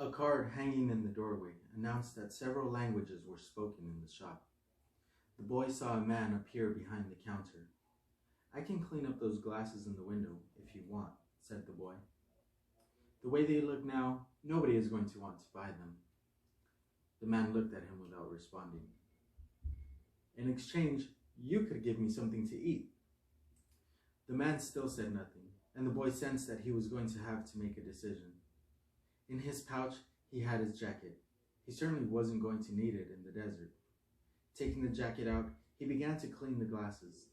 A card hanging in the doorway announced that several languages were spoken in the shop. The boy saw a man appear behind the counter. "I can clean up those glasses in the window if you want," said the boy. "The way they look now, nobody is going to want to buy them." The man looked at him without responding. "In exchange, you could give me something to eat." The man still said nothing, and the boy sensed that he was going to have to make a decision. In his pouch, he had his jacket. He certainly wasn't going to need it in the desert. Taking the jacket out, he began to clean the glasses.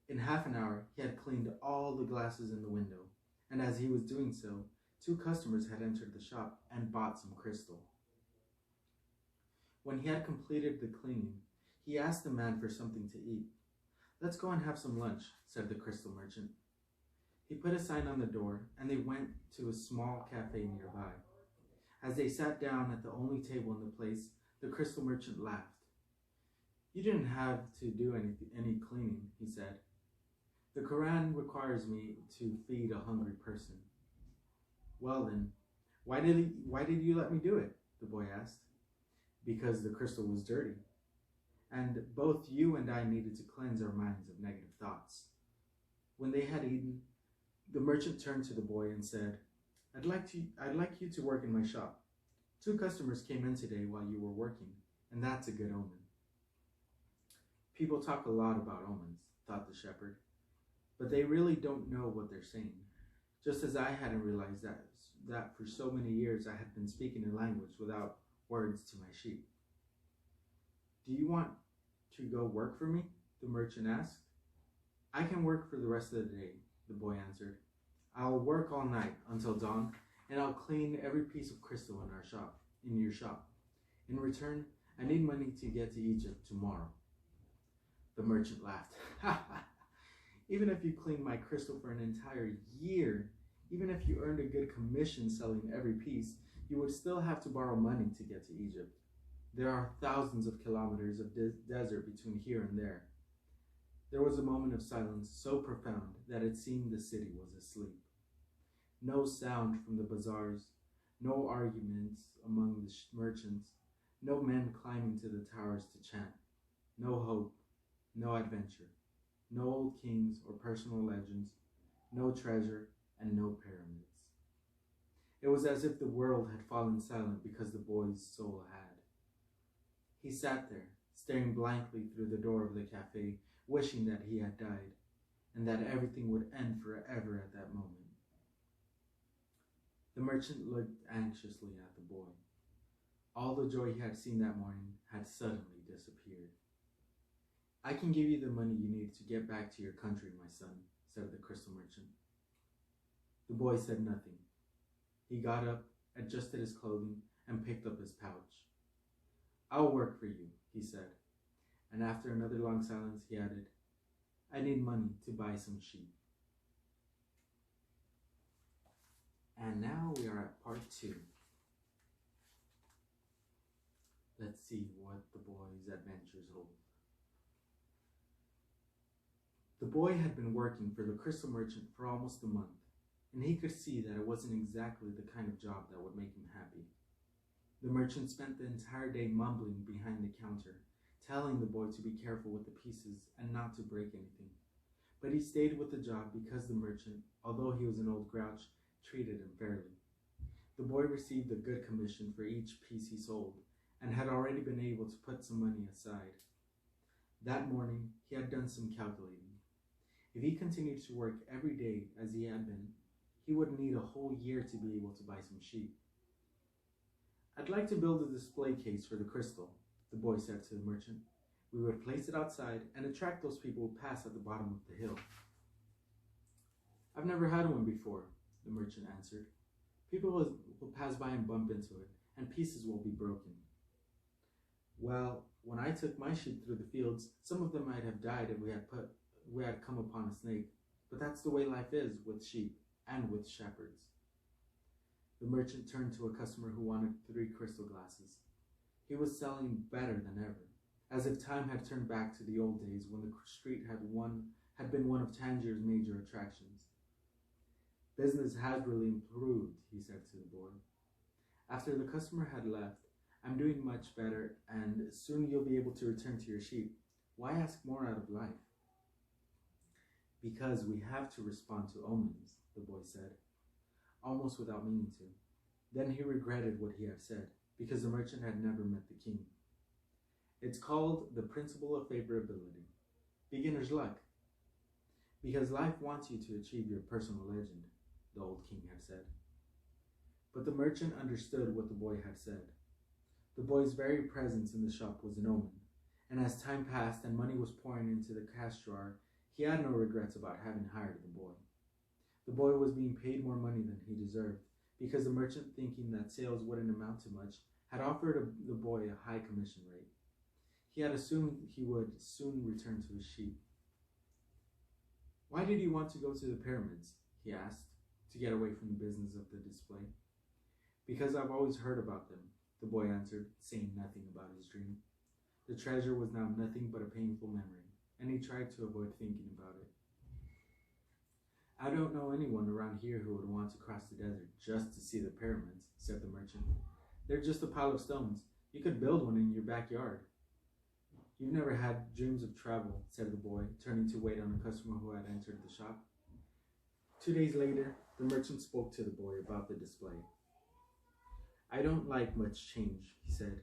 In half an hour, he had cleaned all the glasses in the window, and as he was doing so, 2 customers had entered the shop and bought some crystal. When he had completed the cleaning, he asked the man for something to eat. "Let's go and have some lunch," said the crystal merchant. He put a sign on the door, and they went to a small cafe nearby. As they sat down at the only table in the place, the crystal merchant laughed. "You didn't have to do any cleaning," he said. "The Quran requires me to feed a hungry person." "Well then, why did you let me do it?" the boy asked. "Because the crystal was dirty, and both you and I needed to cleanse our minds of negative thoughts." When they had eaten, the merchant turned to the boy and said, I'd like you to work in my shop. 2 customers came in today while you were working, and that's a good omen." People talk a lot about omens, thought the shepherd, but they really don't know what they're saying, just as I hadn't realized that for so many years I had been speaking a language without words to my sheep. "Do you want to go work for me?" the merchant asked. "I can work for the rest of the day," the boy answered. "I'll work all night until dawn, and I'll clean every piece of crystal in your shop. In return, I need money to get to Egypt tomorrow." The merchant laughed. "Even if you cleaned my crystal for an entire year, even if you earned a good commission selling every piece, you would still have to borrow money to get to Egypt. There are thousands of kilometers of desert between here and there." There was a moment of silence so profound that it seemed the city was asleep. No sound from the bazaars, no arguments among the merchants, no men climbing to the towers to chant, no hope, no adventure, no old kings or personal legends, no treasure, and no pyramids. It was as if the world had fallen silent because the boy's soul had. He sat there, staring blankly through the door of the cafe, wishing that he had died, and that everything would end forever at that moment. The merchant looked anxiously at the boy. All the joy he had seen that morning had suddenly disappeared. "I can give you the money you need to get back to your country, my son," said the crystal merchant. The boy said nothing. He got up, adjusted his clothing, and picked up his pouch. "I'll work for you," he said, and after another long silence he added, "I need money to buy some sheep." And now we are at part 2. Let's see what the boy's adventures hold. The boy had been working for the crystal merchant for almost a month, and he could see that it wasn't exactly the kind of job that would make him happy. The merchant spent the entire day mumbling behind the counter, telling the boy to be careful with the pieces and not to break anything. But he stayed with the job because the merchant, although he was an old grouch, treated him fairly. The boy received a good commission for each piece he sold, and had already been able to put some money aside. That morning, he had done some calculating. If he continued to work every day as he had been, he would need a whole year to be able to buy some sheep. "I'd like to build a display case for the crystal," the boy said to the merchant. "We would place it outside and attract those people who pass at the bottom of the hill." "I've never had one before," the merchant answered. "People will pass by and bump into it, and pieces will be broken." "Well, when I took my sheep through the fields, some of them might have died if we had come upon a snake, but that's the way life is with sheep and with shepherds." The merchant turned to a customer who wanted 3 crystal glasses. He was selling better than ever, as if time had turned back to the old days when the street had been one of Tangier's major attractions. "Business has really improved," he said to the boy. After the customer had left, I'm doing much better, and soon you'll be able to return to your sheep. Why ask more out of life? Because we have to respond to omens, the boy said, almost without meaning to. Then he regretted what he had said, because the merchant had never met the king. It's called the principle of favorability, beginner's luck. Because life wants you to achieve your personal legend, the old king had said. But the merchant understood what the boy had said. The boy's very presence in the shop was an omen, and as time passed and money was pouring into the cash drawer, he had no regrets about having hired the boy. The boy was being paid more money than he deserved, because the merchant, thinking that sales wouldn't amount to much, had offered the boy a high commission rate. He had assumed he would soon return to his sheep. Why did you want to go to the pyramids? He asked, to get away from the business of the display. Because I've always heard about them, the boy answered, saying nothing about his dream. The treasure was now nothing but a painful memory, and he tried to avoid thinking about it. I don't know anyone around here who would want to cross the desert just to see the pyramids, said the merchant. They're just a pile of stones. You could build one in your backyard. You've never had dreams of travel, said the boy, turning to wait on a customer who had entered the shop. 2 days later, the merchant spoke to the boy about the display. I don't like much change, he said.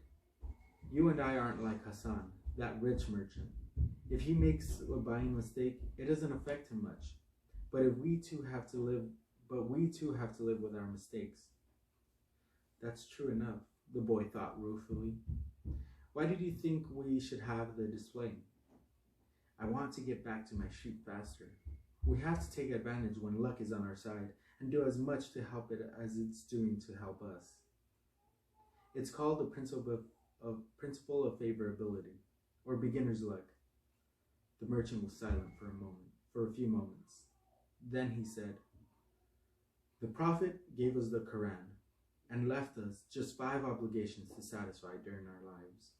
You and I aren't like Hassan, that rich merchant. If he makes a buying mistake, it doesn't affect him much. But we too have to live with our mistakes. That's true enough, the boy thought ruefully. Why did you think we should have the display? I want to get back to my sheep faster. We have to take advantage when luck is on our side and do as much to help it as it's doing to help us. It's called the principle of favorability, or beginner's luck. The merchant was silent for a few moments. Then he said, the Prophet gave us the Quran and left us just 5 obligations to satisfy during our lives.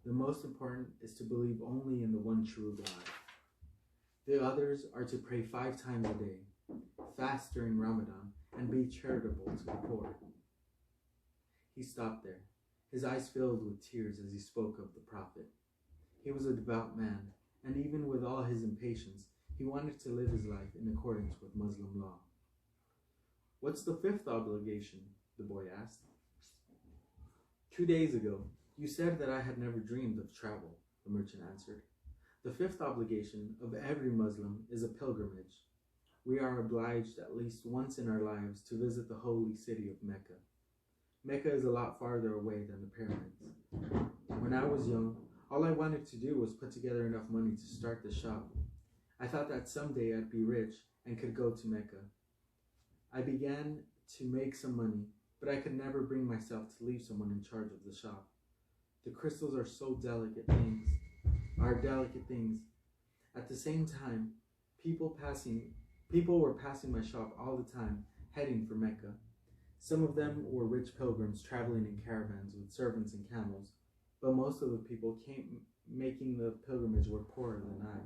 The most important is to believe only in the one true God. The others are to pray 5 times a day, fast during Ramadan, and be charitable to the poor. He stopped there, his eyes filled with tears as he spoke of the Prophet. He was a devout man, and even with all his impatience, he wanted to live his life in accordance with Muslim law. What's the 5th obligation? The boy asked. 2 days ago, you said that I had never dreamed of travel, the merchant answered. The 5th obligation of every Muslim is a pilgrimage. We are obliged at least once in our lives to visit the holy city of Mecca. Mecca is a lot farther away than the pyramids. When I was young, all I wanted to do was put together enough money to start the shop. I thought that someday I'd be rich and could go to Mecca. I began to make some money, but I could never bring myself to leave someone in charge of the shop. The crystals are delicate things. At the same time, people were passing my shop all the time, heading for Mecca. Some of them were rich pilgrims traveling in caravans with servants and camels, but most of the people making the pilgrimage were poorer than I.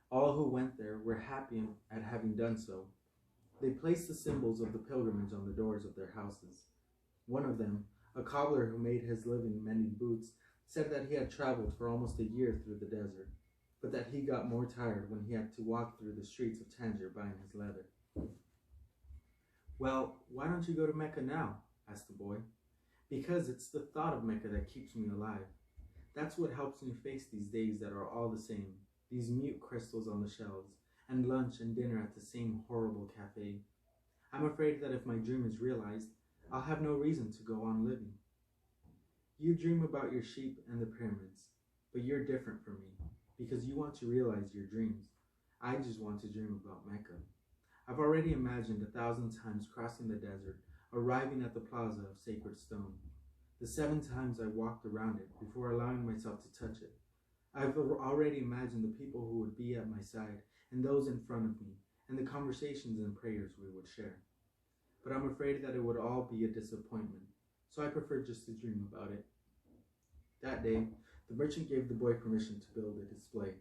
All who went there were happy at having done so. They placed the symbols of the pilgrimage on the doors of their houses. One of them, a cobbler who made his living mending boots, said that he had traveled for almost a year through the desert, but that he got more tired when he had to walk through the streets of Tangier buying his leather. Well, why don't you go to Mecca now? Asked the boy. Because it's the thought of Mecca that keeps me alive. That's what helps me face these days that are all the same, these mute crystals on the shelves, and lunch and dinner at the same horrible cafe. I'm afraid that if my dream is realized, I'll have no reason to go on living. You dream about your sheep and the pyramids, but you're different from me, because you want to realize your dreams. I just want to dream about Mecca. I've already imagined 1,000 times crossing the desert, arriving at the plaza of sacred stone. The 7 times I walked around it before allowing myself to touch it. I've already imagined the people who would be at my side, and those in front of me, and the conversations and prayers we would share. But I'm afraid that it would all be a disappointment, so I prefer just to dream about it. That day, the merchant gave the boy permission to build a display.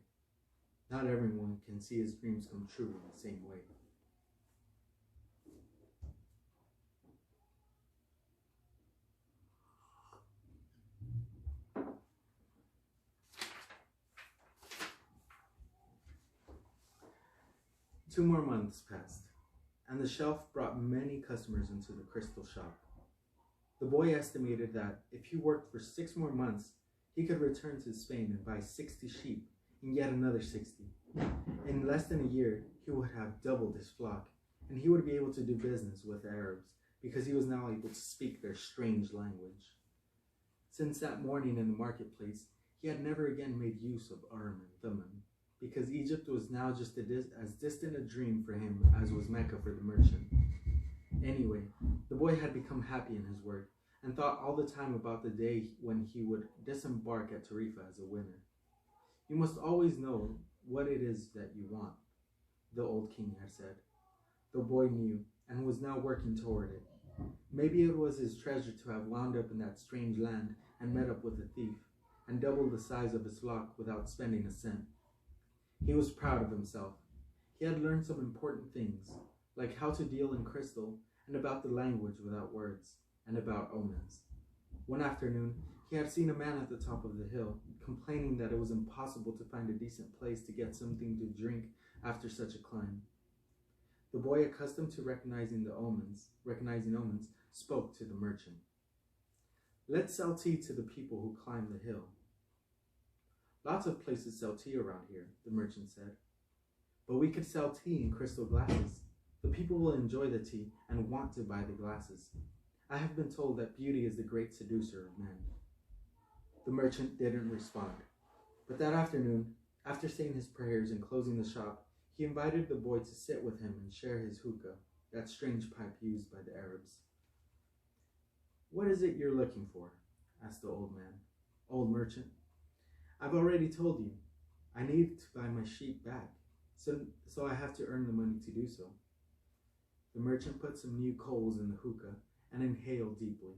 Not everyone can see his dreams come true in the same way. 2 more months passed, and the shelf brought many customers into the crystal shop. The boy estimated that if he worked for 6 more months, he could return to Spain and buy 60 sheep and yet another 60. In less than a year, he would have doubled his flock, and he would be able to do business with the Arabs because he was now able to speak their strange language. Since that morning in the marketplace, he had never again made use of Urim and Thummim, because Egypt was now just as distant a dream for him as was Mecca for the merchant. Anyway, the boy had become happy in his work and thought all the time about the day when he would disembark at Tarifa as a winner. You must always know what it is that you want, the old king had said. The boy knew and was now working toward it. Maybe it was his treasure to have wound up in that strange land and met up with a thief and doubled the size of his flock without spending a cent. He was proud of himself. He had learned some important things, like how to deal in crystal and about the language without words and about omens. One afternoon, he had seen a man at the top of the hill, complaining that it was impossible to find a decent place to get something to drink after such a climb. The boy, accustomed to recognizing omens, spoke to the merchant. "Let's sell tea to the people who climb the hill." "Lots of places sell tea around here," the merchant said. "But we could sell tea in crystal glasses. The people will enjoy the tea and want to buy the glasses. I have been told that beauty is the great seducer of men." The merchant didn't respond. But that afternoon, after saying his prayers and closing the shop, he invited the boy to sit with him and share his hookah, that strange pipe used by the Arabs. "What is it you're looking for?" asked the old merchant. "I've already told you. I need to buy my sheep back, so I have to earn the money to do so." The merchant put some new coals in the hookah and inhaled deeply.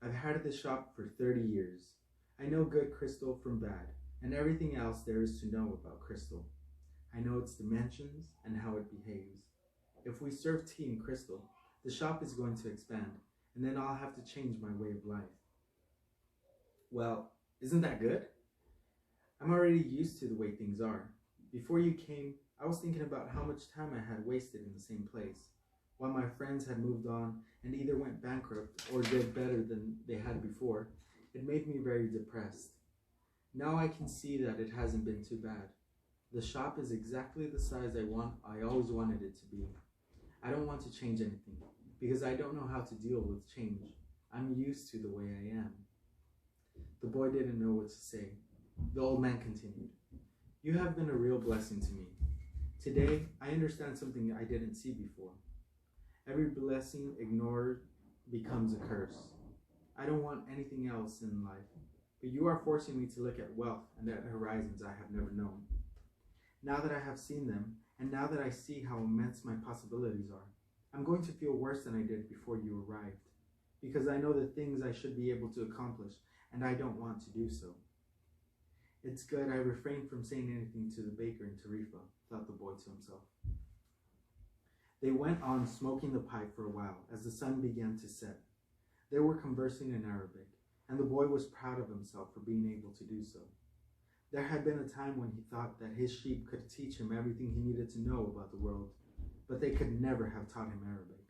"I've had this shop for 30 years. I know good crystal from bad, and everything else there is to know about crystal. I know its dimensions and how it behaves. If we serve tea in crystal, the shop is going to expand, and then I'll have to change my way of life." "Well, isn't that good? I'm already used to the way things are. Before you came, I was thinking about how much time I had wasted in the same place, while my friends had moved on and either went bankrupt or did better than they had before. It made me very depressed. Now I can see that it hasn't been too bad. The shop is exactly the size I always wanted it to be. I don't want to change anything, because I don't know how to deal with change. I'm used to the way I am." The boy didn't know what to say. The old man continued, "You have been a real blessing to me. Today, I understand something I didn't see before. Every blessing ignored becomes a curse. I don't want anything else in life, but you are forcing me to look at wealth and at horizons I have never known. Now that I have seen them, and now that I see how immense my possibilities are, I'm going to feel worse than I did before you arrived, because I know the things I should be able to accomplish, and I don't want to do so. It's good I refrained from saying anything to the baker in Tarifa," thought the boy to himself. They went on smoking the pipe for a while as the sun began to set. They were conversing in Arabic, and the boy was proud of himself for being able to do so. There had been a time when he thought that his sheep could teach him everything he needed to know about the world, but they could never have taught him Arabic.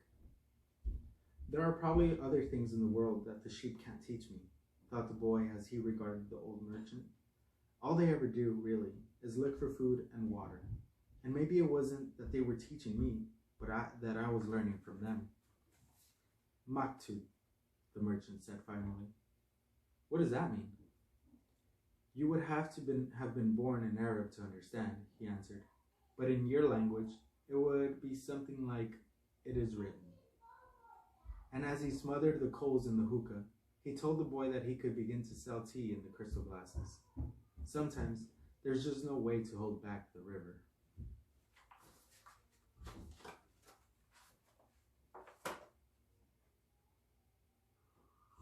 "There are probably other things in the world that the sheep can't teach me," thought the boy as he regarded the old merchant. "All they ever do, really, is look for food and water, and maybe it wasn't that they were teaching me, but that I was learning from them." "Maktub," the merchant said finally. "What does that mean?" "You would have been born an Arab to understand," he answered, "but in your language, it would be something like, 'It is written.'" And as he smothered the coals in the hookah, he told the boy that he could begin to sell tea in the crystal glasses. Sometimes there's just no way to hold back the river.